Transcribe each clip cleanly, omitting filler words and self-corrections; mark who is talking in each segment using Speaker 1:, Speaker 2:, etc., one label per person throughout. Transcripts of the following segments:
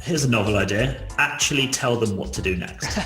Speaker 1: here's a novel idea. Actually tell them what to do next.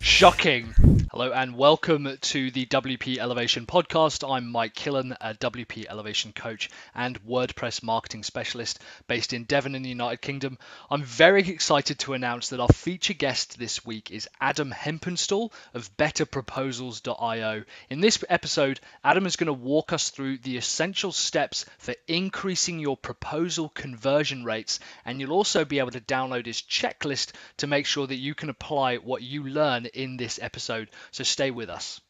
Speaker 2: Shocking. Hello and welcome to the WP Elevation podcast. I'm Mike Killen, a WP Elevation coach and WordPress marketing specialist based in Devon in the United Kingdom. I'm very excited to announce that our feature guest this week is Adam Hempenstall of betterproposals.io. In this episode, Adam is going to walk us through the essential steps for increasing your proposal conversion rates, and you'll also be able to download his checklist to make sure that you can apply what you learn in this episode. So stay with us.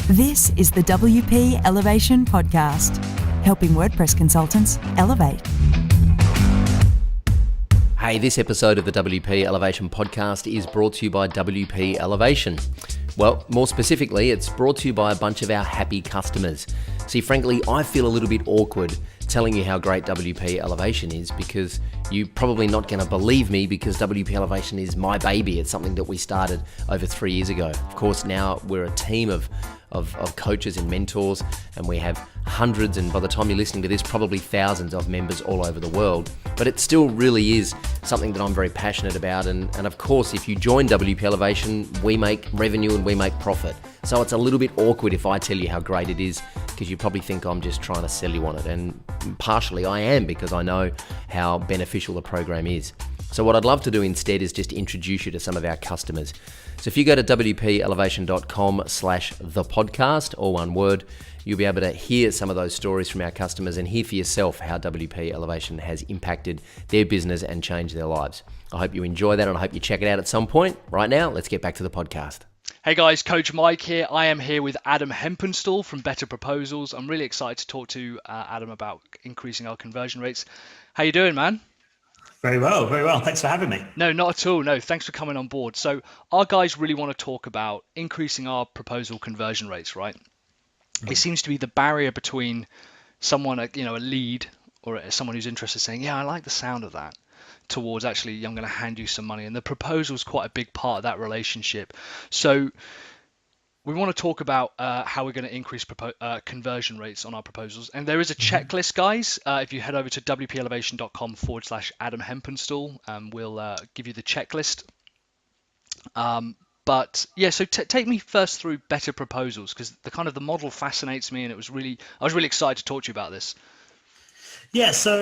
Speaker 3: This is the WP Elevation Podcast, helping WordPress consultants elevate.
Speaker 4: Hey, this episode of the WP Elevation Podcast is brought to you by WP Elevation. Well, more specifically, it's brought to you by a bunch of our happy customers. See, frankly, I feel a little bit awkward telling you how great WP Elevation is because you're probably not going to believe me because WP Elevation is my baby. It's something that we started over 3 years ago. Of course, now we're a team of coaches and mentors, and we have hundreds, and by the time you're listening to this, probably thousands of members all over the world. But it still really is something that I'm very passionate about. And of course, if you join WP Elevation, we make revenue and we make profit. So it's a little bit awkward if I tell you how great it is, because you probably think I'm just trying to sell you on it. And partially I am, because I know how beneficial the program is. So what I'd love to do instead is just introduce you to some of our customers. So if you go to wpelevation.com/thepodcast, all one word, you'll be able to hear some of those stories from our customers and hear for yourself how WP Elevation has impacted their business and changed their lives. I hope you enjoy that, and I hope you check it out at some point. Right now, let's get back to the podcast.
Speaker 2: Hey guys, Coach Mike here. I am here with Adam Hempenstall from Better Proposals. I'm really excited to talk to Adam about increasing our conversion rates. How you doing, man?
Speaker 1: Very well, very well. Thanks for having me.
Speaker 2: No, not at all. No, thanks for coming on board. So our guys really want to talk about increasing our proposal conversion rates, right? It seems to be the barrier between someone, a lead or someone who's interested saying, yeah, I like the sound of that, towards actually, I'm going to hand you some money. And the proposal is quite a big part of that relationship. So we want to talk about how we're going to increase conversion rates on our proposals. And there is a checklist, guys. If you head over to wpelevation.com/Adam Hempenstall, we'll give you the checklist. But yeah, so take me first through Better Proposals, because the model fascinates me, and I was really excited to talk to you about this.
Speaker 1: Yeah, so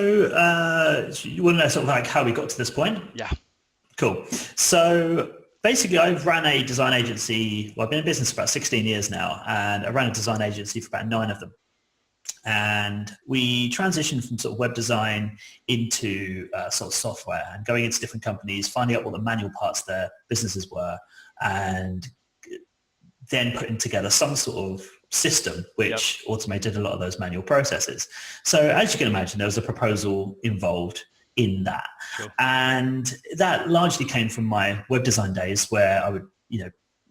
Speaker 1: you want to know sort of like how we got to this point?
Speaker 2: Yeah.
Speaker 1: Cool. So basically, I've ran a design agency. Well, I've been in business for about 16 years now, and I ran a design agency for about 9 of them. And we transitioned from sort of web design into sort of software, and going into different companies, finding out what the manual parts of their businesses were, and then putting together some sort of system which automated a lot of those manual processes. So as you can imagine, there was a proposal involved in that.
Speaker 2: Sure.
Speaker 1: And that largely came from my web design days, where I would,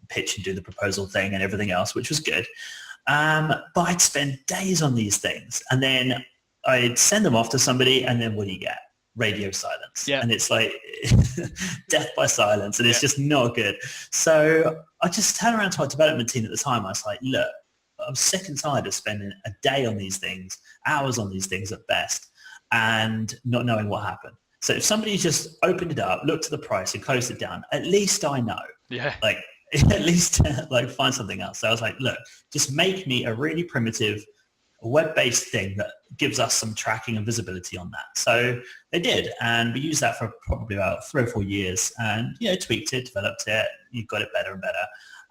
Speaker 1: pitch and do the proposal thing and everything else, which was good. But I'd spend days on these things, and then I'd send them off to somebody, and then what do you get? Radio silence.
Speaker 2: Yeah.
Speaker 1: And it's like death by silence, and it's just not good. So I just turned around to our development team at the time. I was like, look, I'm sick and tired of spending a day on these things, hours on these things at best, and not knowing what happened. So if somebody just opened it up, looked at the price and closed it down, at least I know.
Speaker 2: Yeah.
Speaker 1: Like at least find something else. So I was like, look, just make me a really primitive web-based thing that gives us some tracking and visibility on that. So they did, and we used that for probably about 3 or 4 years, and tweaked it, developed it, you got it better and better.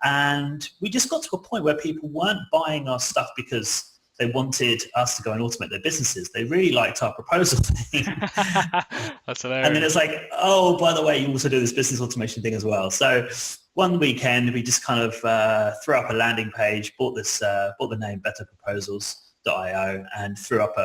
Speaker 1: And we just got to a point where people weren't buying our stuff because they wanted us to go and automate their businesses. They really liked our proposal thing.
Speaker 2: That's hilarious.
Speaker 1: And then it's like, oh, by the way, you also do this business automation thing as well. So one weekend, we just kind of threw up a landing page, bought the name betterproposals.io, and threw up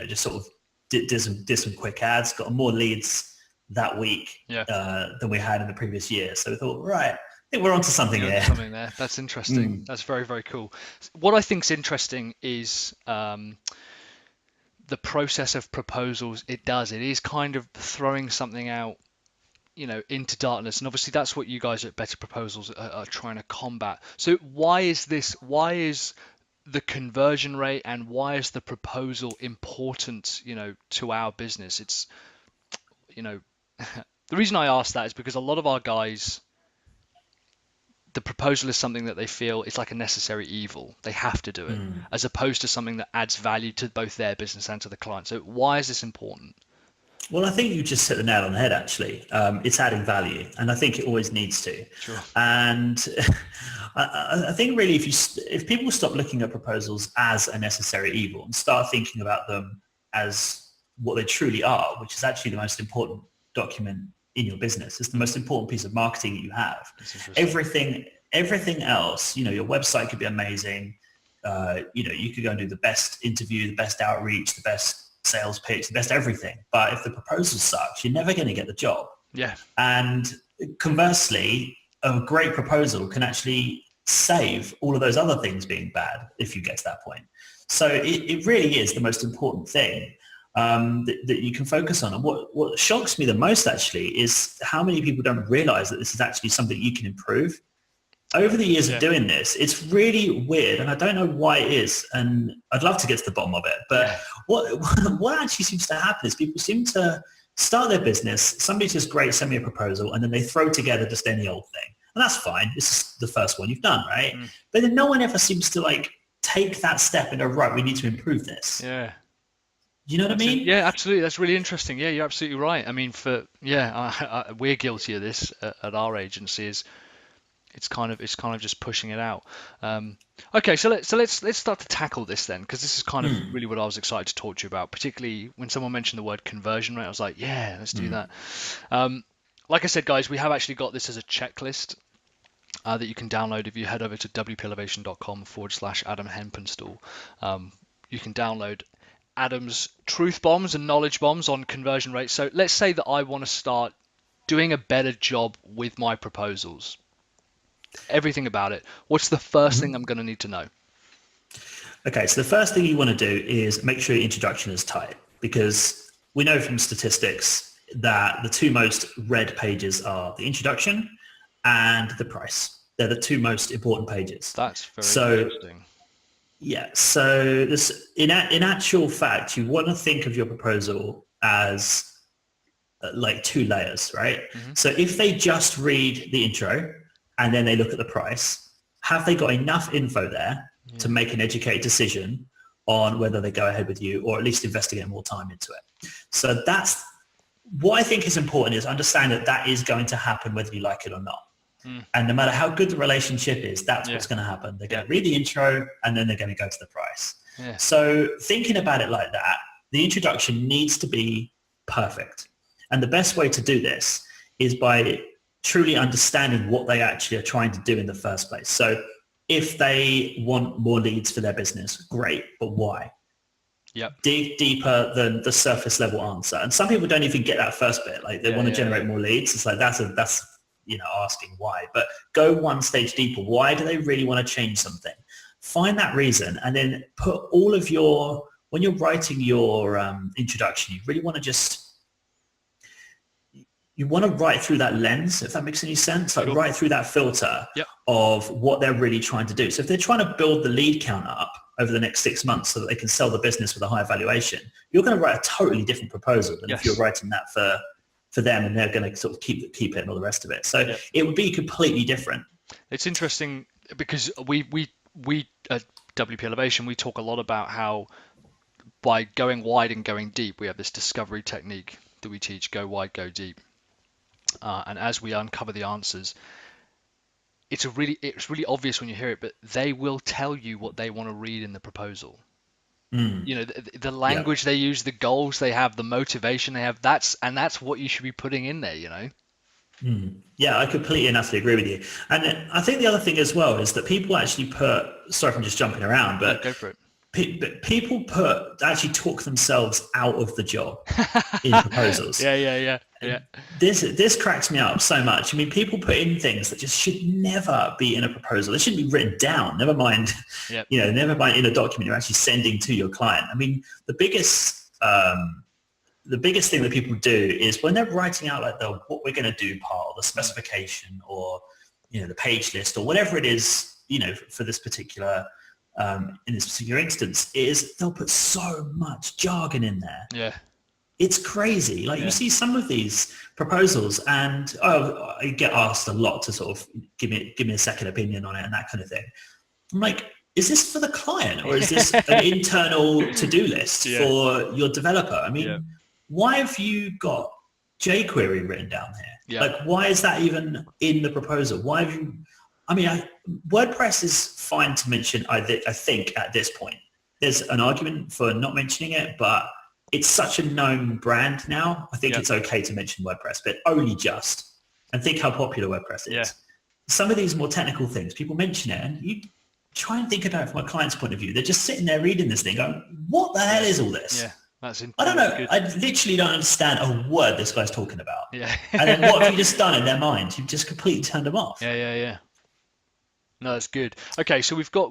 Speaker 1: just sort of did some quick ads, got more leads that week than we had in the previous year. So we thought, right, I think we're onto something here.
Speaker 2: Something there. That's interesting. That's very, very cool. What I think is interesting is the process of proposals. It is kind of throwing something out, into darkness. And obviously that's what you guys at Better Proposals are trying to combat. So why is the conversion rate, and why is the proposal important, to our business? It's, the reason I ask that is because a lot of our guys, the proposal is something that they feel it's like a necessary evil. They have to do it, as opposed to something that adds value to both their business and to the client. So why is this important?
Speaker 1: Well, I think you just hit the nail on the head, actually. It's adding value, and I think it always needs to.
Speaker 2: Sure.
Speaker 1: And I think really if people stop looking at proposals as a necessary evil and start thinking about them as what they truly are, which is actually the most important document in your business. It's the most important piece of marketing that you have. Everything else, your website could be amazing. You could go and do the best interview, the best outreach, the best sales pitch, the best everything. But if the proposal sucks, you're never going to get the job.
Speaker 2: Yeah.
Speaker 1: And conversely, a great proposal can actually save all of those other things being bad if you get to that point. So it really is the most important thing that you can focus on. And what shocks me the most actually is how many people don't realize that this is actually something you can improve. Over the years of doing this, it's really weird, and I don't know why it is, and I'd love to get to the bottom of it. But what actually seems to happen is people seem to start their business, somebody's just great, send me a proposal, and then they throw together just any old thing. And that's fine. This is the first one you've done, right? But then no one ever seems to take that step and go, right, we need to improve this.
Speaker 2: Yeah.
Speaker 1: Do you know what I mean?
Speaker 2: Yeah, absolutely. That's really interesting. Yeah, you're absolutely right. I mean, we're guilty of this at our agency. It's kind of just pushing it out. Okay, so let's start to tackle this then, because this is kind of really what I was excited to talk to you about. Particularly when someone mentioned the word conversion rate, I was like, yeah, let's do that. Like I said, guys, we have actually got this as a checklist that you can download if you head over to wpelevation.com/Adam Hempenstall. You can download Adam's truth bombs and knowledge bombs on conversion rates. So let's say that I want to start doing a better job with my proposals. Everything about it. What's the first thing I'm going to need to know?
Speaker 1: Okay, so the first thing you want to do is make sure your introduction is tight, because we know from statistics that the two most read pages are the introduction and the price. They're the two most important pages.
Speaker 2: That's very interesting.
Speaker 1: Yeah, so this, in actual fact, you want to think of your proposal as like two layers, right? So if they just read the intro and then they look at the price, have they got enough info there to make an educated decision on whether they go ahead with you, or at least investigate more time into it? So that's what I think is important, is understand that is going to happen whether you like it or not. And no matter how good the relationship is, that's what's going to happen. They're going to read the intro and then they're going to go to the price. So thinking about it like that, the introduction needs to be perfect. And the best way to do this is by truly understanding what they actually are trying to do in the first place. So if they want more leads for their business, great, but why? Dig deeper than the surface level answer. And some people don't even get that first bit. Like they want to generate more leads. It's like that's asking why. But go one stage deeper. Why do they really want to change something? Find that reason, and then put all of when you're writing your introduction, you really want to you want to write through that lens, if that makes any sense, like right through that filter of what they're really trying to do. So if they're trying to build the lead count up over the next 6 months so that they can sell the business with a high valuation, you're going to write a totally different proposal than if you're writing that for them and they're going to sort of keep it and all the rest of it. So it would be completely different. It's
Speaker 2: interesting because we at WP Elevation, we talk a lot about how by going wide and going deep, we have this discovery technique that we teach: go wide, go deep. And as we uncover the answers, it's really obvious when you hear it, but they will tell you what they want to read in the proposal. The language they use, the goals they have, the motivation they have, that's what you should be putting in there,
Speaker 1: Yeah, I completely and utterly agree with you. And I think the other thing as well is that people actually sorry if I'm just jumping around, but
Speaker 2: go for it.
Speaker 1: People actually talk themselves out of the job in proposals.
Speaker 2: Yeah.
Speaker 1: This cracks me up so much. I mean, people put in things that just should never be in a proposal. They shouldn't be written down. Never mind, never mind in a document you're actually sending to your client. I mean, the biggest thing that people do is when they're writing out like what we're going to do part, or the specification, or the page list, or whatever it is, for this particular in this particular instance is they'll put so much jargon in there.
Speaker 2: Yeah.
Speaker 1: It's crazy. Like you see some of these proposals and I get asked a lot to sort of give me a second opinion on it and that kind of thing. I'm like, is this for the client or is this an internal to-do list for your developer? I mean, why have you got jQuery written down here?
Speaker 2: Yeah.
Speaker 1: Like, why is that even in the proposal? Why have you, WordPress is fine to mention, I think at this point. There's an argument for not mentioning it, but it's such a known brand now. I think it's okay to mention WordPress, but only just. And think how popular WordPress is.
Speaker 2: Yeah.
Speaker 1: Some of these more technical things, people mention it, and you try and think about it from a client's point of view. They're just sitting there reading this thing going, what the hell is all this?
Speaker 2: Yeah, that's
Speaker 1: I don't know.
Speaker 2: good.
Speaker 1: I literally don't understand a word this guy's talking about.
Speaker 2: Yeah.
Speaker 1: And then what have you just done in their mind? You've just completely turned them off.
Speaker 2: Yeah. No, that's good. Okay, so we've got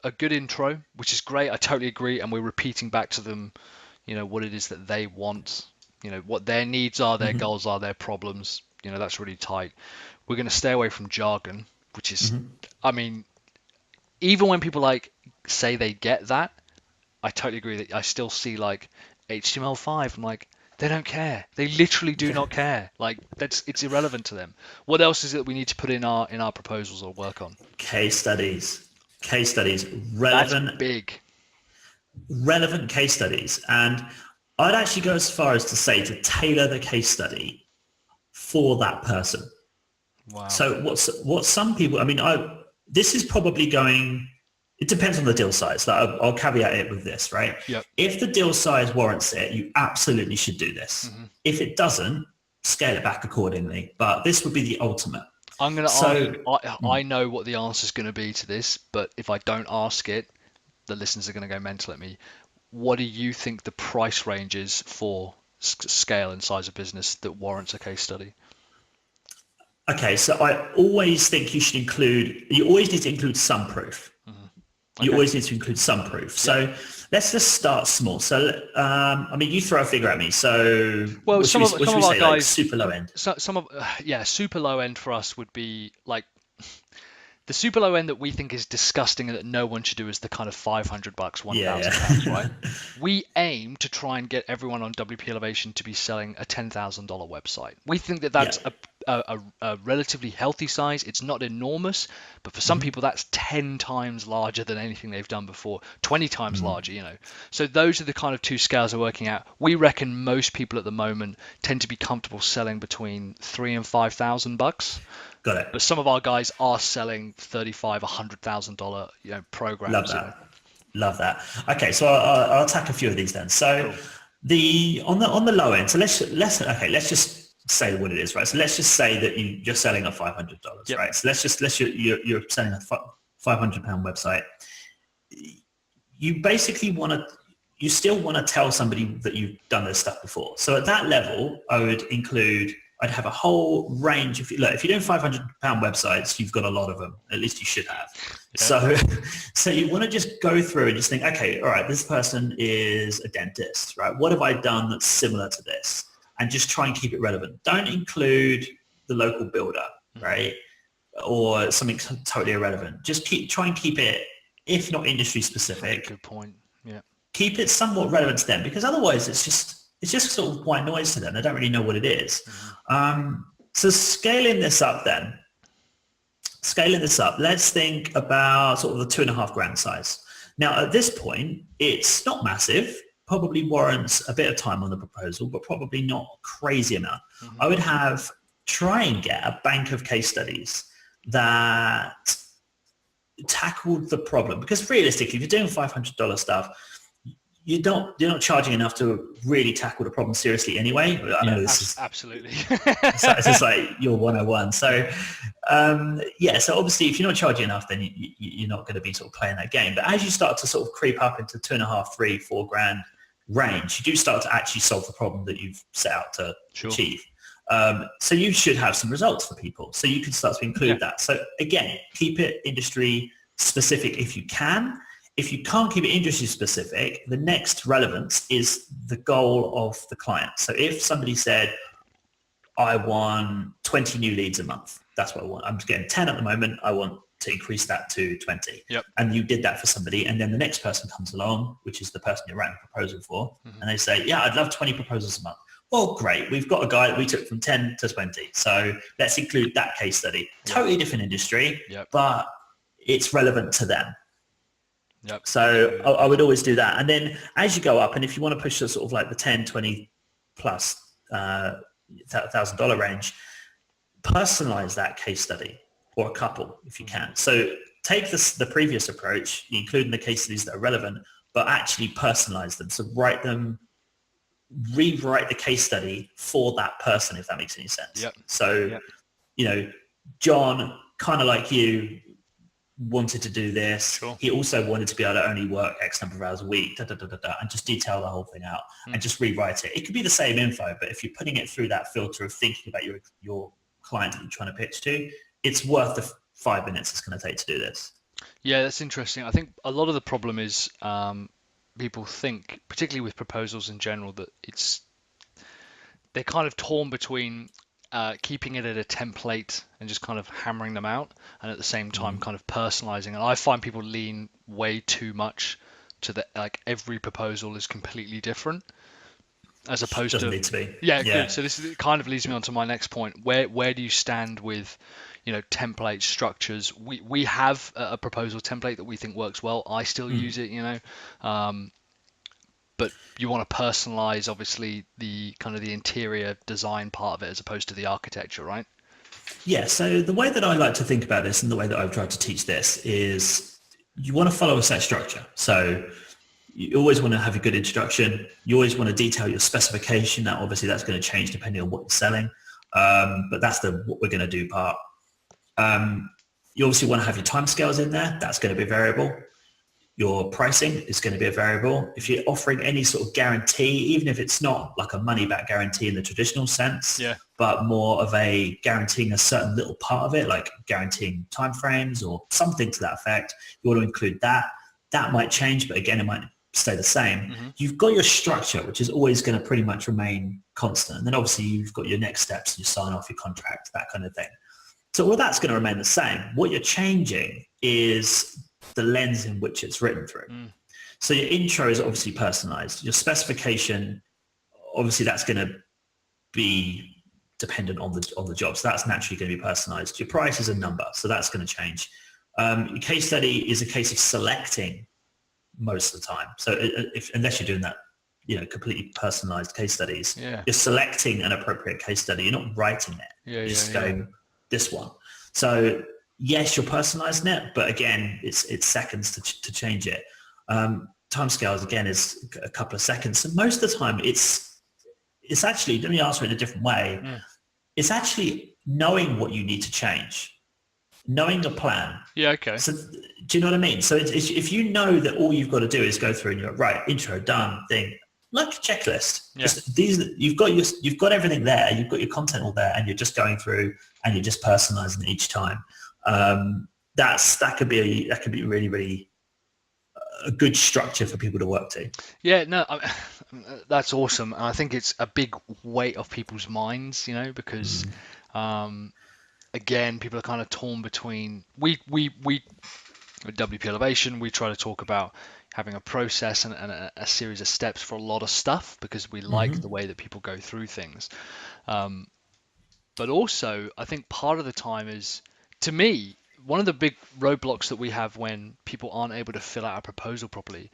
Speaker 2: a good intro, which is great. I totally agree, and we're repeating back to them, what it is that they want, what their needs are, their goals are, their problems. That's really tight. We're going to stay away from jargon, which is, even when people say they get that, I totally agree that I still see HTML5. I'm like, they don't care. They literally do not care. It's irrelevant to them. What else is it we need to put in our proposals or work on?
Speaker 1: Case studies, relevant.
Speaker 2: That's big.
Speaker 1: Relevant case studies. And I'd actually go as far as to say to tailor the case study for that person.
Speaker 2: Wow.
Speaker 1: So what some people, this is probably going, it depends on the deal size. I'll caveat it with this, right?
Speaker 2: Yep.
Speaker 1: If the deal size warrants it, you absolutely should do this. If it doesn't, scale it back accordingly. But this would be the ultimate.
Speaker 2: I'm going to I know what the answer is going to be to this, but if I don't ask it, the listeners are going to go mental at me. What do you think the price range is for scale and size of business that warrants a case study?
Speaker 1: Okay, so I always think you always need to include some proof. You always need to include some proof. So let's just start small. So, you throw a figure at me. So
Speaker 2: some of our guys,
Speaker 1: super low end.
Speaker 2: Super low end for us would be the super low end that we think is disgusting and that no one should do is the kind of $500, £1,000, right? We aim to try and get everyone on WP Elevation to be selling a $10,000 website. We think that that's a relatively healthy size. It's not enormous, but for some people that's 10 times larger than anything they've done before, 20 times larger, So those are the kind of two scales we're working at. We reckon most people at the moment tend to be comfortable selling between $3,000 and $5,000.
Speaker 1: Got it.
Speaker 2: But some of our guys are selling $35,000, $100,000 programs.
Speaker 1: Love that. Okay, so I'll attack a few of these then. So on the low end. So let's just say what it is, right? So let's just say that you're selling at $500, right? So you're selling a £500 website. You basically you still want to tell somebody that you've done this stuff before. So at that level, I'd have a whole range of, if you're doing £500 websites, you've got a lot of them. At least you should have. Yeah. So you want to just go through and just think, okay, all right, this person is a dentist, right? What have I done that's similar to this? And just try and keep it relevant. Don't include the local builder, right? Or something totally irrelevant. Just try and keep it, if not industry specific.
Speaker 2: Good point. Yeah.
Speaker 1: Keep it somewhat relevant to them, because otherwise it's just sort of white noise to them. They don't really know what it is. So scaling this up, let's think about sort of the $2,500 size. Now, at this point, it's not massive, probably warrants a bit of time on the proposal, but probably not a crazy amount. I would try and get a bank of case studies that tackled the problem, because realistically, if you're doing $500 stuff, you're not charging enough to really tackle the problem seriously anyway. I know this is
Speaker 2: absolutely.
Speaker 1: It's just like your 101. So so obviously if you're not charging enough, then you're not going to be sort of playing that game. But as you start to sort of creep up into $2,500, $3,000, $4,000 range, you do start to actually solve the problem that you've set out to achieve. So you should have some results for people. So you can start to include that. So again, keep it industry specific if you can. If you can't keep it industry specific, the next relevance is the goal of the client. So if somebody said, I want 20 new leads a month, that's what I want. I'm getting 10 at the moment. I want to increase that to 20.
Speaker 2: Yep.
Speaker 1: And you did that for somebody, and then the next person comes along, which is the person you're writing a proposal for, and they say, yeah, I'd love 20 proposals a month. Well, great. We've got a guy that we took from 10 to 20. So let's include that case study. Totally different industry, but it's relevant to them.
Speaker 2: Yep.
Speaker 1: So I would always do that. And then as you go up, and if you want to push the sort of like the 10, 20 plus $1,000 range, personalize that case study or a couple if you can. So take the previous approach, including the case studies that are relevant, but actually personalize them. So rewrite the case study for that person, if that makes any sense.
Speaker 2: Yep.
Speaker 1: So, John, kind of like you, wanted to do this.
Speaker 2: Sure.
Speaker 1: He also wanted to be able to only work X number of hours a week, and just detail the whole thing out and just rewrite it. It could be the same info, but if you're putting it through that filter of thinking about your client that you're trying to pitch to, it's worth the 5 minutes it's going to take to do this.
Speaker 2: Yeah, that's interesting. I think a lot of the problem is people think, particularly with proposals in general, that they're kind of torn between keeping it at a template and just kind of hammering them out, and at the same time kind of personalizing. And I find people lean way too much to the every proposal is completely different, as opposed
Speaker 1: Doesn't
Speaker 2: to
Speaker 1: need to be.
Speaker 2: Yeah, good. So this kind of leads me on to my next point. Where do you stand with template structures? We have a proposal template that we think works well. I still use it, but you want to personalize, obviously, the kind of the interior design part of it as opposed to the architecture, right?
Speaker 1: Yeah, so the way that I like to think about this and the way that I've tried to teach this is you want to follow a set structure. So you always want to have a good introduction. You always want to detail your specification. Now, obviously, that's going to change depending on what you're selling, but that's the what we're going to do part. You obviously want to have your timescales in there. That's going to be a variable. Your pricing is going to be a variable. If you're offering any sort of guarantee, even if it's not like a money back guarantee in the traditional sense, but more of a guaranteeing a certain little part of it, like guaranteeing timeframes or something to that effect, you want to include that. That might change, but again, it might stay the same. You've got your structure, which is always going to pretty much remain constant. And then obviously you've got your next steps, you sign off your contract, that kind of thing. So all that's going to remain the same. What you're changing is the lens in which it's written through. So your intro is obviously personalized. Your specification, obviously that's going to be dependent on the job. So that's naturally going to be personalized. Your price is a number, so that's going to change. Your case study is a case of selecting most of the time. So unless you're doing that, completely personalized case studies, you're selecting an appropriate case study. You're not writing it. You're just going, this one. So yes, you're personalizing it, but again, it's seconds to change it. Timescales again is a couple of seconds. So most of the time it's actually, let me answer it in a different way. It's actually knowing what you need to change, knowing a plan. Yeah.
Speaker 2: Okay.
Speaker 1: So do you know what I mean? So it's, if you know that all you've got to do is go through and you're right, intro, done, thing, like a checklist. Just you've got everything there. You've got your content all there, and you're just going through and you're just personalizing it each time. That could be really, really a good structure for people to work to.
Speaker 2: Yeah, no, that's awesome. And I think it's a big weight off people's minds, because again, people are kind of torn between. We with WP Elevation, we try to talk about having a process and a series of steps for a lot of stuff because we like the way that people go through things. But also, I think part of the time is, to me, one of the big roadblocks that we have when people aren't able to fill out a proposal properly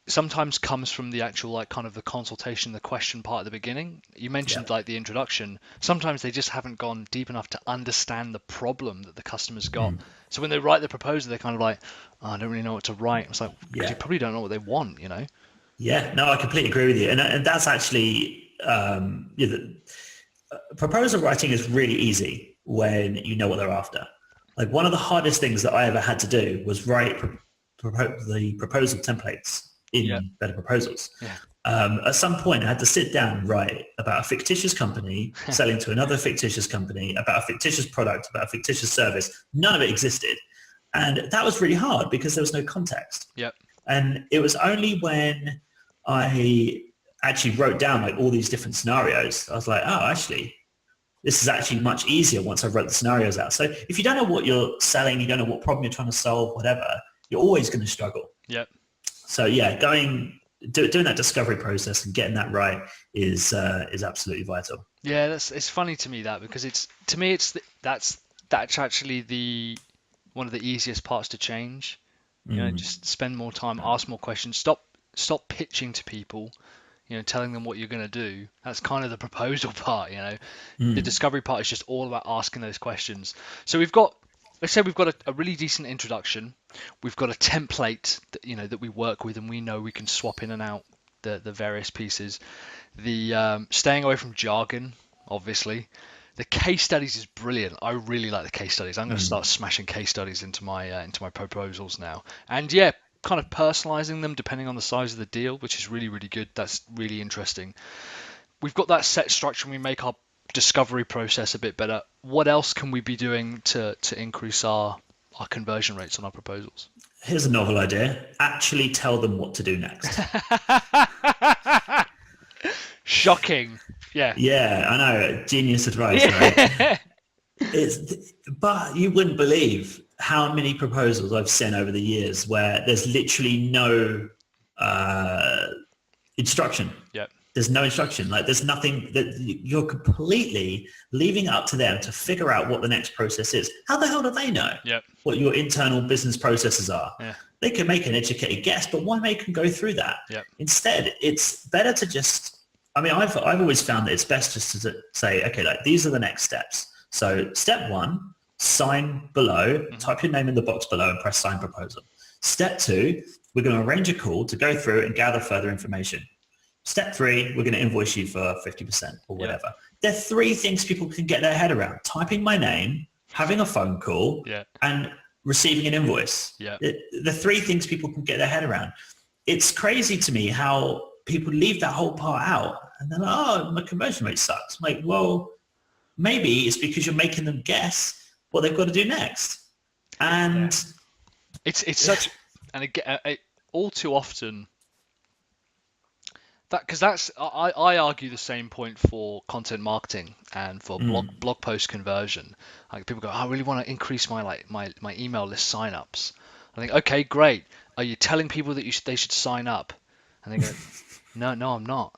Speaker 2: sometimes comes from the actual kind of the consultation, the question part at the beginning. You mentioned the introduction. Sometimes they just haven't gone deep enough to understand the problem that the customer's got. So when they write the proposal, they're kind of like, I don't really know what to write. It's like, because you probably don't know what they want,
Speaker 1: Yeah, no, I completely agree with you. And that's actually, proposal writing is really easy when you know what they're after. Like one of the hardest things that I ever had to do was write the proposal templates in Better Proposals. At some point I had to sit down and write about a fictitious company selling to another fictitious company, about a fictitious product, about a fictitious service. None of it existed. And that was really hard because there was no context. And it was only when I actually wrote down all these different scenarios, I was like, oh, actually, this is actually much easier once I've wrote the scenarios out. So if you don't know what you're selling, you don't know what problem you're trying to solve, whatever, you're always going to struggle.
Speaker 2: Yep. So
Speaker 1: yeah, doing that discovery process and getting that right is absolutely vital.
Speaker 2: Yeah, it's funny to me because that's actually one of the easiest parts to change. Just spend more time, ask more questions, stop pitching to people, telling them what you're going to do. That's kind of the proposal part. The discovery part is just all about asking those questions. So let's say we've got a really decent introduction. We've got a template that we work with, and we know we can swap in and out the various pieces. The staying away from jargon, obviously. The case studies is brilliant. I really like the case studies. I'm going to start smashing case studies into my proposals now. And yeah, kind of personalizing them depending on the size of the deal, which is really, really good. That's really interesting. We've got that set structure and we make our discovery process a bit better. What else can we be doing to increase our conversion rates on our proposals?
Speaker 1: Here's a novel idea. Actually tell them what to do next.
Speaker 2: Shocking. Yeah.
Speaker 1: Yeah, I know. Genius advice, right? But you wouldn't believe how many proposals I've sent over the years where there's literally no instruction.
Speaker 2: Yep.
Speaker 1: There's no instruction. Like there's nothing that you're completely leaving it up to them to figure out what the next process is. How the hell do they know what your internal business processes are? Yeah. They can make an educated guess, but why make them go through that?
Speaker 2: Yep.
Speaker 1: Instead, it's better to just, I've always found that it's best just to say, okay, like these are the next steps. So step 1, sign below, type your name in the box below and press sign proposal. Step 2, we're going to arrange a call to go through and gather further information. Step 3, we're going to invoice you for 50% or whatever. Yeah. There are 3 things people can get their head around: typing my name, having a phone call, and receiving an invoice.
Speaker 2: Yeah.
Speaker 1: The 3 things people can get their head around. It's crazy to me how people leave that whole part out and they're like, oh, my conversion rate sucks. I'm like, well, maybe it's because you're making them guess what they've got to do next. And
Speaker 2: it's such, and again, all too often, I argue the same point for content marketing and for blog post conversion. Like people go, I really want to increase my email list signups. I think, okay, great. Are you telling people that they should sign up? And they go, no, I'm not.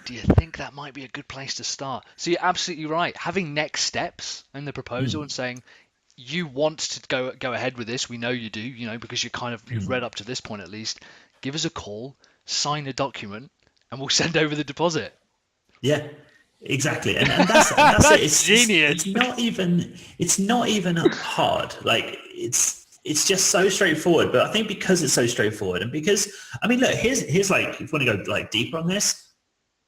Speaker 2: Do you think that might be a good place to start? So you're absolutely right. Having next steps in the proposal and saying, you want to go ahead with this. We know you do, because you've read up to this point at least. Give us a call, sign a document, and we'll send over the deposit.
Speaker 1: Yeah, exactly. And that's it. It's
Speaker 2: genius.
Speaker 1: It's not even hard. Like it's just so straightforward. But I think because it's so straightforward and because, look, here's like, if you want to go like deeper on this,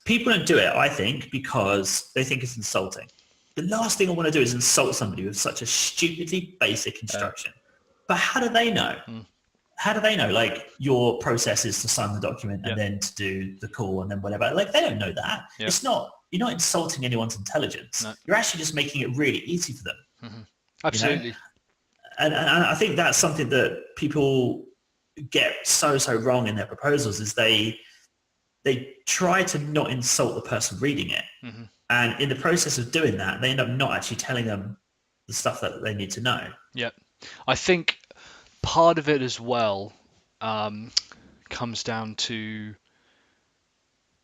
Speaker 1: people don't do it, I think, because they think it's insulting. The last thing I want to do is insult somebody with such a stupidly basic instruction. But how do they know? How do they know, like, your process is to sign the document and then to do the call and then whatever? Like, they don't know that. It's not, you're not insulting anyone's intelligence. No. You're actually just making it really easy for them.
Speaker 2: Absolutely.
Speaker 1: And I think that's something that people get so wrong in their proposals is they try to not insult the person reading it. And in the process of doing that, they end up not actually telling them the stuff that they need to know.
Speaker 2: Yeah. I think part of it as well comes down to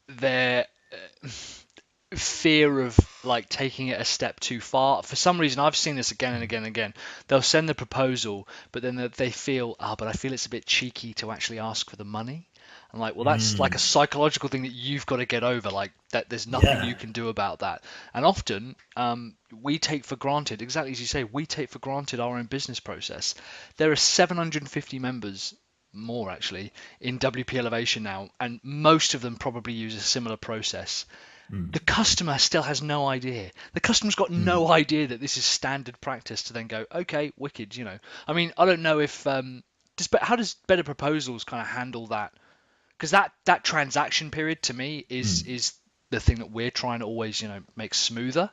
Speaker 2: their fear of like taking it a step too far. For some reason, I've seen this again and again and again. They'll send the proposal, but then they feel, but I feel it's a bit cheeky to actually ask for the money. I'm like, well, that's like a psychological thing that you've got to get over. Like that, there's nothing you can do about that. And often we take for granted, exactly as you say, we take for granted our own business process. There are 750 members, more actually, in WP Elevation now, and most of them probably use a similar process. The customer still has no idea. The customer's got no idea that this is standard practice to then go, okay, wicked, I don't know if how does Better Proposals kind of handle that? Because that transaction period to me is the thing that we're trying to always make smoother.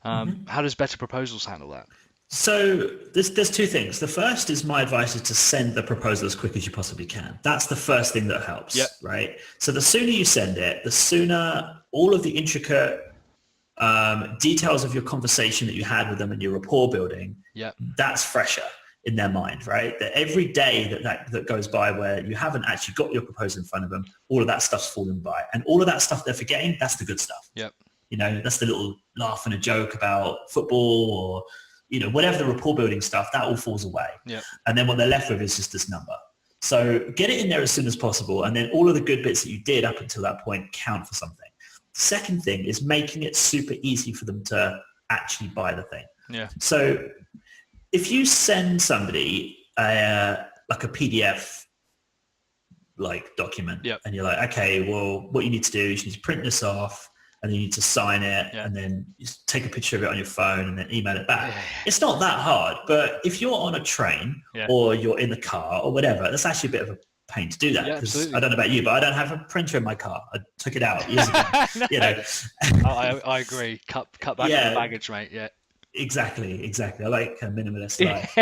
Speaker 2: How does Better Proposals handle that?
Speaker 1: So there's 2 things. The first is my advice is to send the proposal as quick as you possibly can. That's the first thing that helps, right? So the sooner you send it, the sooner all of the intricate details of your conversation that you had with them and your rapport building, that's fresher in their mind, right? That every day that goes by where you haven't actually got your proposal in front of them, all of that stuff's fallen by. And all of that stuff they're forgetting, that's the good stuff.
Speaker 2: Yep.
Speaker 1: You know, that's the little laugh and a joke about football or, you know, whatever the rapport building stuff, that all falls away.
Speaker 2: Yep.
Speaker 1: And then what they're left with is just this number. So get it in there as soon as possible. And then all of the good bits that you did up until that point count for something. Second thing is making it super easy for them to actually buy the thing.
Speaker 2: Yeah.
Speaker 1: So if you send somebody like a PDF like document and you're like, okay, well, what you need to do is you need to print this off and then you need to sign it and then you take a picture of it on your phone and then email it back. It's not that hard, but if you're on a train or you're in the car or whatever, that's actually a bit of a pain to do that because I don't know about you, but I don't have a printer in my car. I took it out years ago.
Speaker 2: No.
Speaker 1: You know,
Speaker 2: I agree. Cut back on the baggage, mate. Yeah. Exactly.
Speaker 1: I like a minimalist life.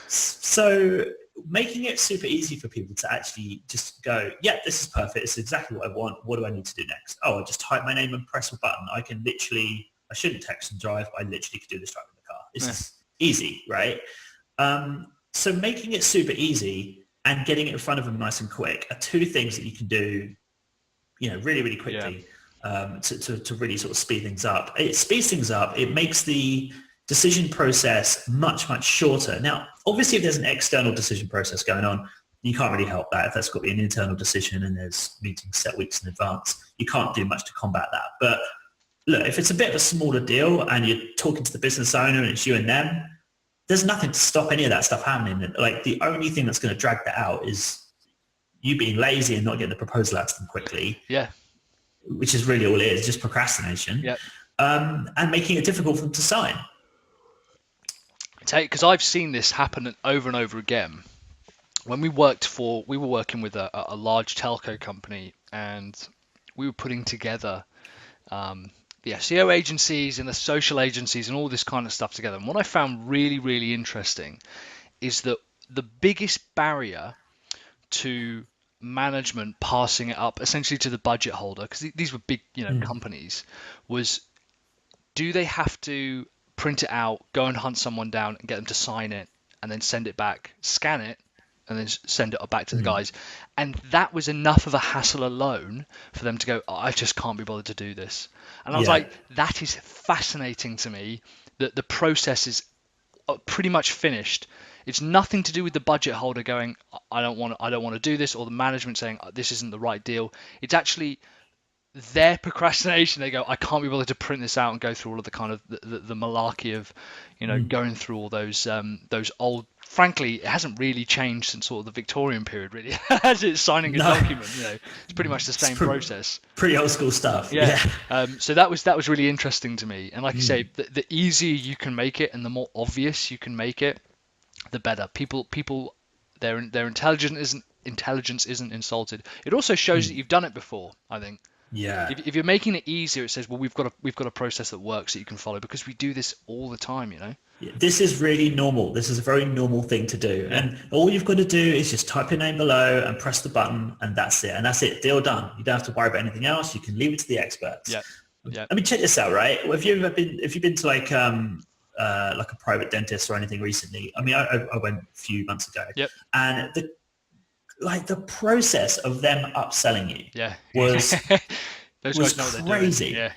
Speaker 1: So making it super easy for people to actually just go, this is perfect. It's exactly what I want. What do I need to do next? Oh, I just type my name and press a button. I shouldn't text and drive. I literally could do this driving the car. This is easy, right? So making it super easy and getting it in front of them nice and quick are two things that you can do, you know, really, really quickly to really sort of speed things up. It speeds things up. It makes the decision process much, much shorter. Now, obviously, if there's an external decision process going on, you can't really help that. If that's got to be an internal decision and there's meetings set weeks in advance, you can't do much to combat that. But look, if it's a bit of a smaller deal and you're talking to the business owner and it's you and them, there's nothing to stop any of that stuff happening. Like the only thing that's going to drag that out is you being lazy and not getting the proposal out to them quickly.
Speaker 2: Yeah.
Speaker 1: Which is really all it is, just procrastination.
Speaker 2: Yep.
Speaker 1: And making it difficult for them to sign.
Speaker 2: Because I've seen this happen over and over again. When we were working with a large telco company, and we were putting together the SEO agencies and the social agencies and all this kind of stuff together. And what I found really, really interesting is that the biggest barrier to management passing it up essentially to the budget holder, because these were big, companies, was do they have to print it out, go and hunt someone down and get them to sign it and then send it back, scan it, and then send it back to the guys. And that was enough of a hassle alone for them to go, I just can't be bothered to do this. And I was like, that is fascinating to me, that the process is pretty much finished. It's nothing to do with the budget holder going, I don't want to do this, or the management saying this isn't the right deal. It's actually their procrastination. They go, I can't be bothered to print this out and go through all of the kind of the malarkey of, going through all those old. Frankly, it hasn't really changed since sort of the Victorian period, really, as it's signing a document. It's pretty much the same process.
Speaker 1: Pretty old school stuff.
Speaker 2: So that was really interesting to me. And like you say, the easier you can make it and the more obvious you can make it, the better. People, their intelligence isn't insulted. It also shows that you've done it before, I think.
Speaker 1: Yeah.
Speaker 2: If you're making it easier, it says, well, we've got a process that works that you can follow, because we do this all the time,
Speaker 1: This is really normal. This is a very normal thing to do. And all you've got to do is just type your name below and press the button, and that's it. And that's it. Deal done. You don't have to worry about anything else. You can leave it to the experts.
Speaker 2: Yeah.
Speaker 1: I mean, check this out, right? If you've been to like a private dentist or anything recently, I mean, I went a few months ago. And the process of them upselling you was crazy.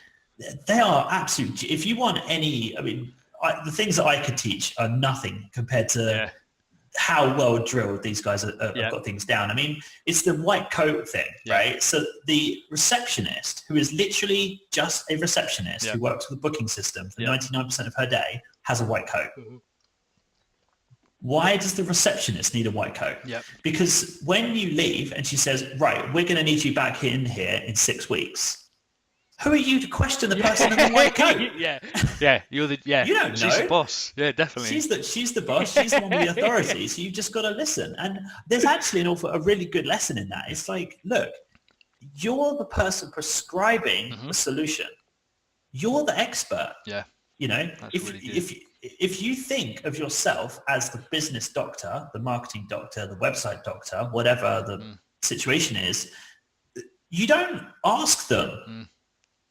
Speaker 1: They are absolute. If you want any, I mean, the things that I could teach are nothing compared to how well drilled these guys have got things down. I mean, it's the white coat thing, right? So the receptionist, who is literally just a receptionist who works with a booking system for 99% of her day, has a white coat. Why does the receptionist need a white coat? Because when you leave and she says, right, we're going to need you back in here in 6 weeks. Who are you to question the person in the white coat?
Speaker 2: You're the
Speaker 1: You don't know.
Speaker 2: She's the boss. Yeah, definitely.
Speaker 1: She's the boss. She's the one with the authority. So you've just got to listen. And there's actually a really good lesson in that. It's like, look, you're the person prescribing the solution. You're the expert. If you think of yourself as the business doctor, the marketing doctor, the website doctor, whatever the situation is, you don't ask them,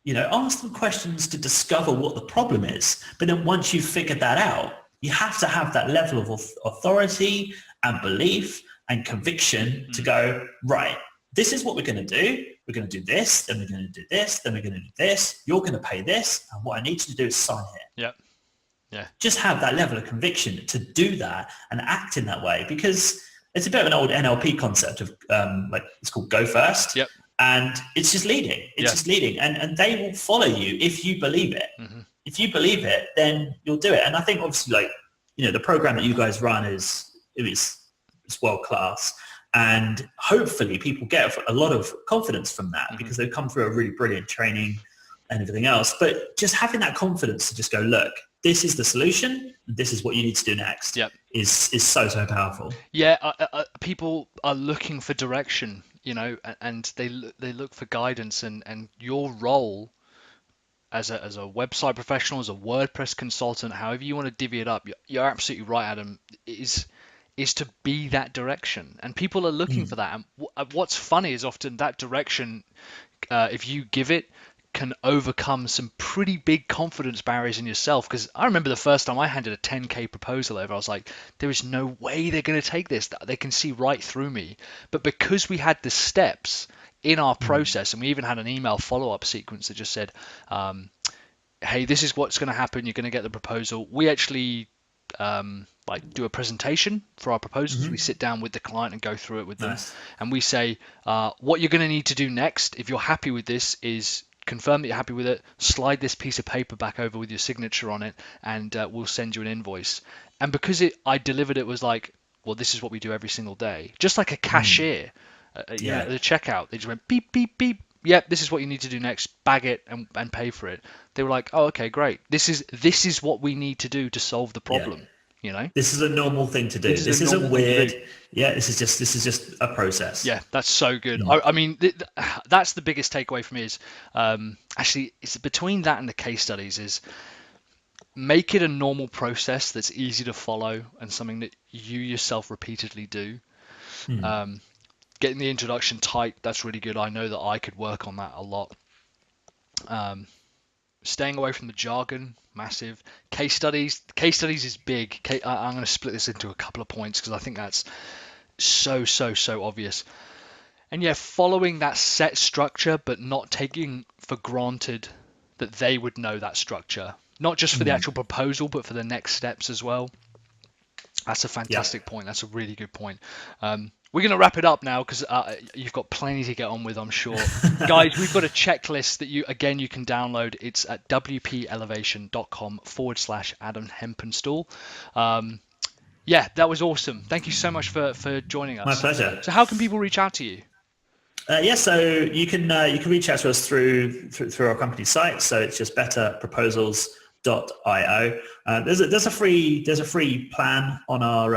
Speaker 1: ask them questions to discover what the problem is. But then once you've figured that out, you have to have that level of authority and belief and conviction to go, right, this is what we're going to do. We're going to do this, then we're going to do this, then we're going to do this. You're going to pay this. And what I need you to do is sign here.
Speaker 2: Yep. Yeah.
Speaker 1: Just have that level of conviction to do that and act in that way, because it's a bit of an old NLP concept of it's called go first.
Speaker 2: Yep.
Speaker 1: And it's just leading. It's just leading. And they will follow you if you believe it. Mm-hmm. If you believe it, then you'll do it. And I think obviously the program that you guys run is world class. And hopefully people get a lot of confidence from that because they've come through a really brilliant training and everything else. But just having that confidence to just go, look, this is the solution. This is what you need to do next.
Speaker 2: Yep.
Speaker 1: is so powerful.
Speaker 2: Yeah, people are looking for direction, and they look for guidance, and your role as a website professional, as a WordPress consultant, however you want to divvy it up, you're absolutely right, Adam, is to be that direction, and people are looking for that. And what's funny is often that direction, if you give it, can overcome some pretty big confidence barriers in yourself. Because I remember the first time I handed a 10K proposal over, I was like, there is no way they're going to take this. They can see right through me. But because we had the steps in our process, and we even had an email follow-up sequence that just said, hey, this is what's going to happen. You're going to get the proposal. We actually do a presentation for our proposals. We sit down with the client and go through it with them. And we say, what you're going to need to do next, if you're happy with this, is confirm that you're happy with it, slide this piece of paper back over with your signature on it, and we'll send you an invoice. And because I delivered it was like, well, this is what we do every single day, just like a cashier at the checkout. They just went beep beep beep, yep, this is what you need to do next, bag it and pay for it. They were like, oh, okay, great, this is what we need to do to solve the problem.
Speaker 1: This is a normal thing to do. This isn't weird. Yeah, this is just a process.
Speaker 2: Yeah, that's so good. I mean, that's the biggest takeaway for me is actually it's between that and the case studies is make it a normal process that's easy to follow and something that you yourself repeatedly do. Getting the introduction tight, that's really good. I know that I could work on that a lot. Staying away from the jargon, massive. Case studies is big. I'm going to split this into a couple of points because I think that's so obvious. And following that set structure, but not taking for granted that they would know that structure, not just for the actual proposal, but for the next steps as well. That's a fantastic point. That's a really good point. We're going to wrap it up now because you've got plenty to get on with, I'm sure. Guys, we've got a checklist that you can download. It's at wplelevation.com/Adam Hempenstall. That was awesome. Thank you so much for joining us.
Speaker 1: My pleasure.
Speaker 2: So how can people reach out to you?
Speaker 1: So you can reach out to us through our company site. So it's just betterproposals.io. There's a free plan on our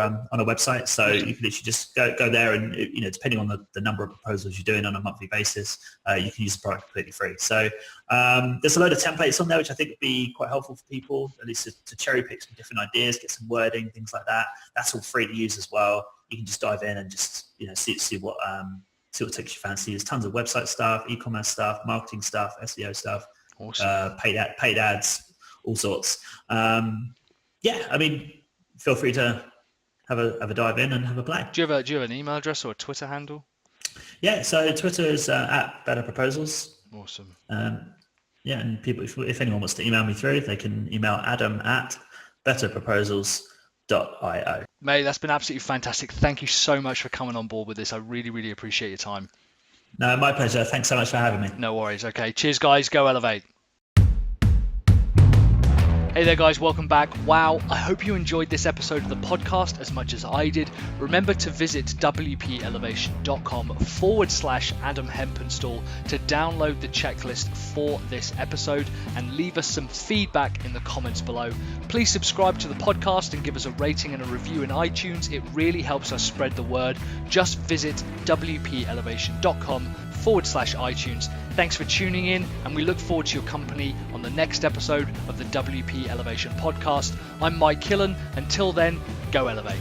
Speaker 1: website, so you can literally just go there and depending on the number of proposals you're doing on a monthly basis, you can use the product completely free. So there's a load of templates on there which I think would be quite helpful for people, at least to cherry pick some different ideas, get some wording, things like that. That's all free to use as well. You can just dive in and just see what takes your fancy. There's tons of website stuff, e-commerce stuff, marketing stuff, SEO stuff,
Speaker 2: awesome.
Speaker 1: Paid ads, all sorts. Feel free to have a dive in and have a play.
Speaker 2: Do you have an email address or a Twitter handle?
Speaker 1: So Twitter is at Better Proposals.
Speaker 2: Awesome.
Speaker 1: And people, if anyone wants to email me through, they can email adam@betterproposals.io.
Speaker 2: Mate, that's been absolutely fantastic. Thank you so much for coming on board with this. I really, really appreciate your time.
Speaker 1: No, my pleasure. Thanks so much for having me.
Speaker 2: No worries. Okay. Cheers, guys. Go elevate. Hey there guys, welcome back. Wow, I hope you enjoyed this episode of the podcast as much as I did. Remember to visit wplelevation.com/Adam Hempenstall to download the checklist for this episode and leave us some feedback in the comments below. Please subscribe to the podcast and give us a rating and a review in iTunes. It really helps us spread the word. Just visit wplelevation.com/iTunes. Thanks for tuning in, and we look forward to your company on the next episode of the WP Elevation podcast. I'm Mike Killen. Until then, go elevate.